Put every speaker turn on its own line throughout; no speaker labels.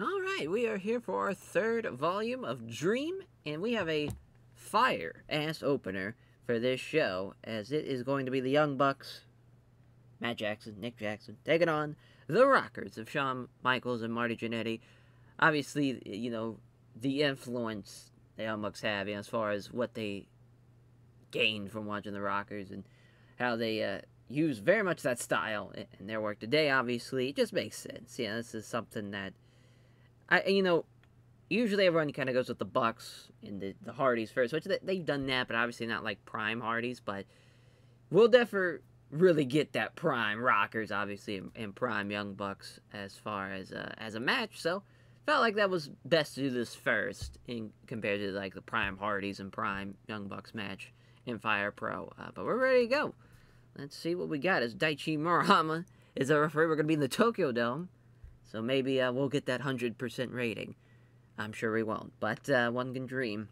Alright, we are here for our third volume of Dream, and we have a fire-ass opener for this show, as it is going to be the Young Bucks, Matt Jackson, Nick Jackson, taking on the Rockers of Shawn Michaels and Marty Jannetty. Obviously, you know, the influence the Young Bucks have, as far as what they gained from watching the Rockers, and how they use very much that style in their work today, obviously. It just makes sense. Yeah, this is something that usually everyone kind of goes with the Bucks and the Hardys first, which they've done that, but obviously not like prime Hardys. But we'll never really get that prime Rockers, obviously, and prime Young Bucks as far as a match. So felt like that was best to do this first, in compared to like the prime Hardys and prime Young Bucks match in Fire Pro. But we're ready to go. Let's see what we got. As Daichi Murahama is our referee, we're gonna be in the Tokyo Dome. So maybe we'll get that 100% rating. I'm sure we won't, but one can dream.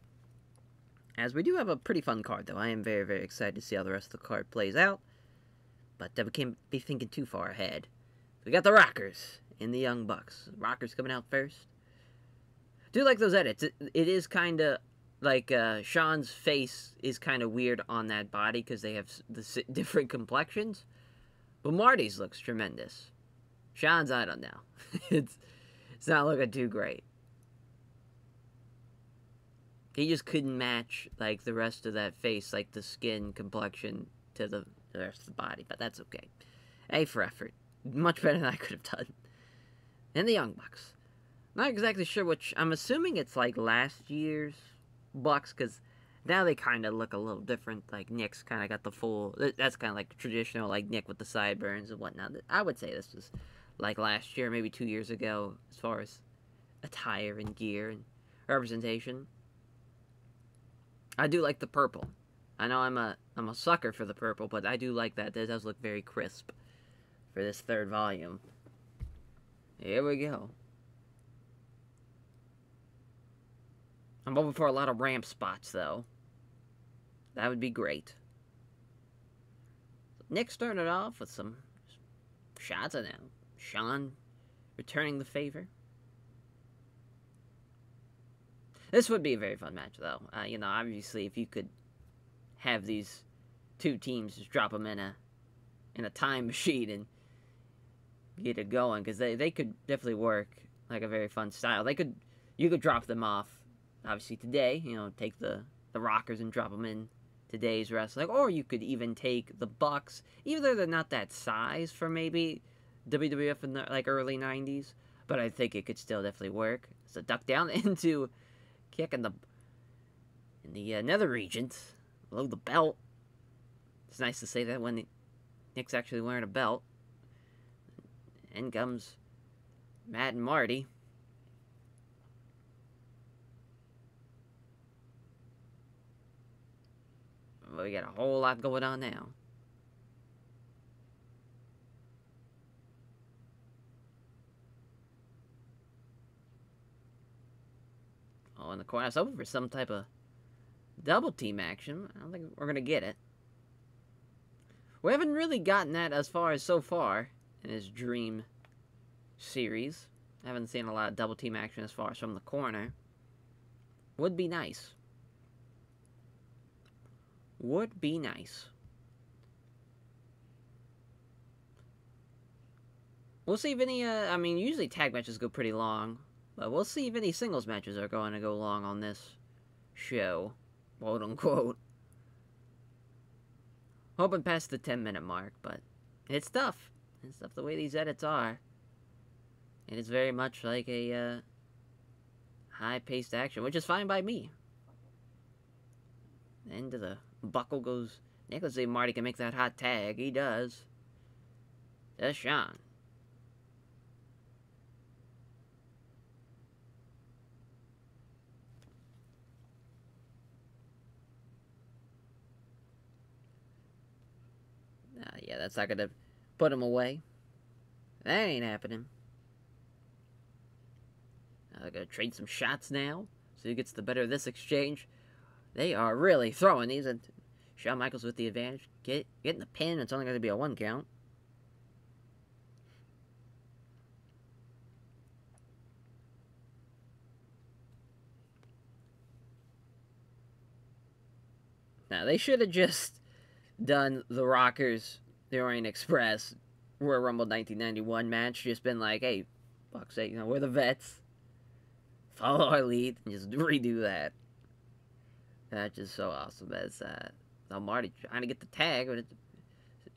As we do have a pretty fun card, though. I am very, very excited to see how the rest of the card plays out. But we can't be thinking too far ahead. We got the Rockers and the Young Bucks. Rockers coming out first. Do like those edits. It is kind of like Shawn's face is kind of weird on that body because they have the different complexions. But Marty's looks tremendous. Shawn's, I don't know. it's not looking too great. He just couldn't match, like, the rest of that face, like the skin complexion to the rest of the body. But that's okay. A for effort. Much better than I could have done. And the Young Bucks. Not exactly sure which. I'm assuming it's like last year's Bucks, because now they kind of look a little different. Like, Nick's kind of got the full. That's kind of like traditional, like Nick with the sideburns and whatnot. I would say this was like last year, maybe 2 years ago, as far as attire and gear and representation. I do like the purple. I know I'm a sucker for the purple, but I do like that. It does look very crisp for this third volume. Here we go. I'm hoping for a lot of ramp spots, though. That would be great. Nick started off with some shots of them. Shawn returning the favor. This would be a very fun match, though. You know, obviously, if you could have these two teams just drop them in a time machine and get it going, because they could definitely work like a very fun style. You could drop them off, obviously today. You know, take the Rockers and drop them in today's wrestling, or you could even take the Bucks, even though they're not that size for maybe WWF in the like early 90s, but I think it could still definitely work. So duck down into kick in the nether regions below the belt. It's nice to say that when Nick's actually wearing a belt. In comes Matt and Marty. Well, we got a whole lot going on now. Oh, in the corner, I was hoping for some type of double team action. I don't think we're going to get it. We haven't really gotten that as far as so far in his Dream series. I haven't seen a lot of double team action as far as from the corner. Would be nice. Would be nice. We'll see if any, I mean, usually tag matches go pretty long. But we'll see if any singles matches are going to go long on this show. Quote unquote. Hoping past the 10-minute mark, but it's tough. It's tough the way these edits are. And it's very much like a high-paced action, which is fine by me. Into the buckle goes Nick. Let's see if Marty can make that hot tag. He does. That's Shawn. Yeah, that's not gonna put him away. That ain't happening. They're gonna trade some shots now. So who gets the better of this exchange? They are really throwing these. And Shawn Michaels with the advantage. Getting the pin. It's only going to be a 1 count. Now, they should have just done the Rockers, the Orient Express, Royal Rumble 1991 match. Just been like, hey, fuck's sake, we're the vets. Follow our lead and just redo that. That's just so awesome. That's Marty trying to get the tag, but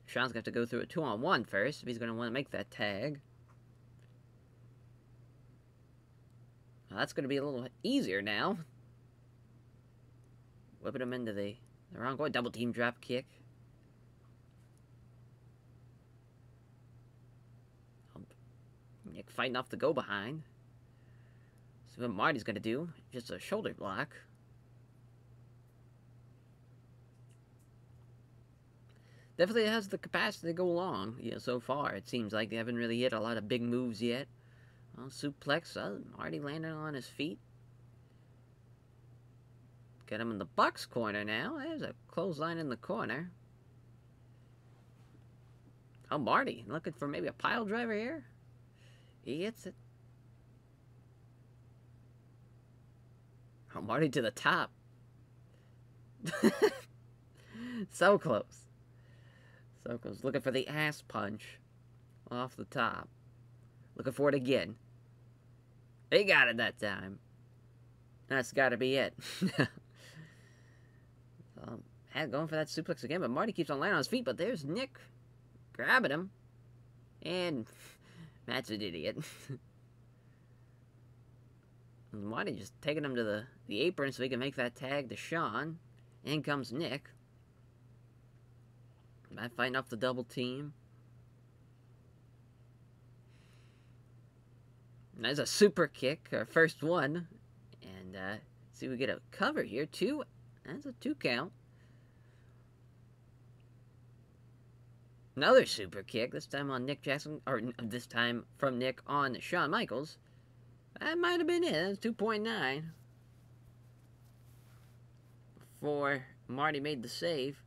Shawn's going to have to go through a 2-on-1 first if he's going to want to make that tag. Well, that's going to be a little easier now. Whipping him into the wrong way. Double team drop kick. Nick fighting off the go behind. So what Marty's going to do, just a shoulder block. Definitely has the capacity to go long. So far, it seems like they haven't really hit a lot of big moves yet. Well, suplex, Marty landing on his feet. Get him in the Bucks corner now. There's a clothesline in the corner. Oh, Marty, looking for maybe a pile driver here. He gets it. Oh, Marty to the top. So close. So close. Looking for the ass punch off the top. Looking for it again. He got it that time. That's got to be it. Going for that suplex again, but Marty keeps on landing on his feet, but there's Nick grabbing him. And Matt's an idiot. Marty just taking him to the apron so he can make that tag to Shawn. In comes Nick. Matt fighting off the double team. And there's a super kick, our first one. And see if we get a cover here. That's a 2 count. Another super kick, this time on Nick Jackson, or this time from Nick on Shawn Michaels. That might have been it. That was 2.9. Before Marty made the save.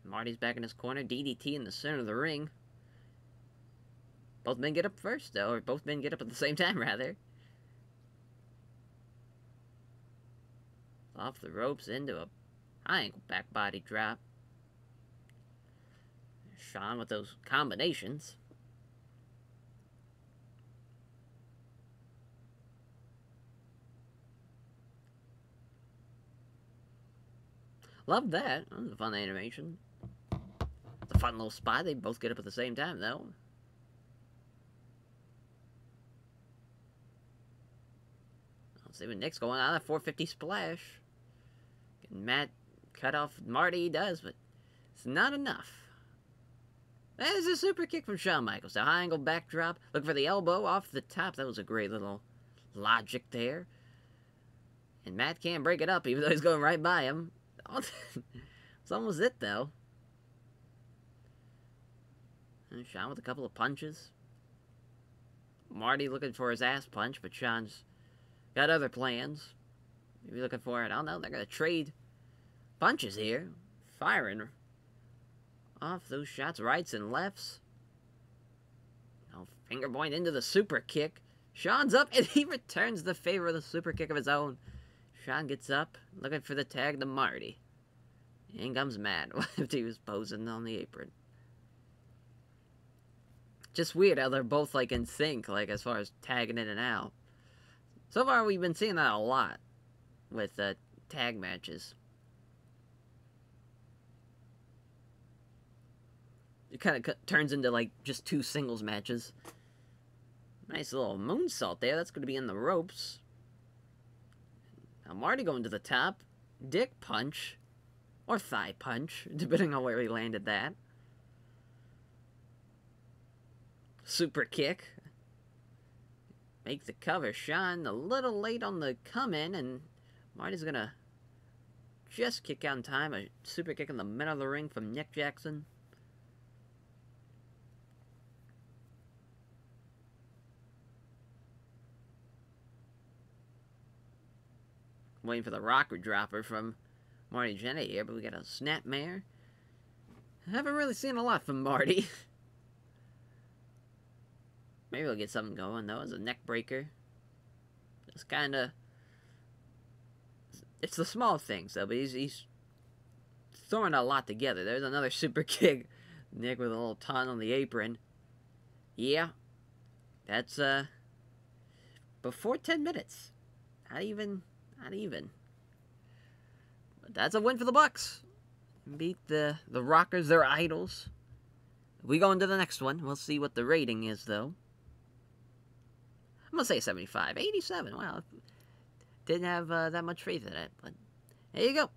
Marty's back in his corner. DDT in the center of the ring. Both men get up first, though, or both men get up at the same time, rather. Off the ropes into a high ankle back body drop. Shawn with those combinations. Love that. That was a fun animation. It's a fun little spot. They both get up at the same time, though. Let's see what Nick's going on. That 450 splash. Getting Matt cut off Marty, he does, but it's not enough. There's a super kick from Shawn Michaels. A high angle backdrop. Looking for the elbow off the top. That was a great little logic there. And Matt can't break it up, even though he's going right by him. It's almost it, though. And Shawn with a couple of punches. Marty looking for his ass punch, but Shawn's got other plans. Maybe looking for it. I don't know. They're going to trade punches here. Firing off those shots, rights and lefts. Oh, finger point into the super kick. Shawn's up, and he returns the favor of the super kick of his own. Shawn gets up, looking for the tag to Marty. In comes Matt, after he was posing on the apron. Just weird how they're both, like, in sync, like, as far as tagging in and out. So far, we've been seeing that a lot with tag matches. It kind of turns into, like, just 2 singles matches. Nice little moonsault there. That's going to be in the ropes. Now Marty going to the top. Dick punch. Or thigh punch, depending on where he landed that. Super kick. Make the cover. Shawn a little late on the come-in, and Marty's going to just kick out in time. A super kick in the middle of the ring from Nick Jackson. Waiting for the rocker dropper from Marty Jannetty here, but we got a snapmare. I haven't really seen a lot from Marty. Maybe we'll get something going, though, as a neck breaker. It's kind of... It's the small things, though, but he's throwing a lot together. There's another super kick. Nick with a little taunt on the apron. Yeah. That's, before 10 minutes. Not even. But that's a win for the Bucks. Beat the Rockers, their idols. We go into the next one. We'll see what the rating is, though. I'm going to say 75. 87. Wow. Didn't have that much faith in it. But there you go.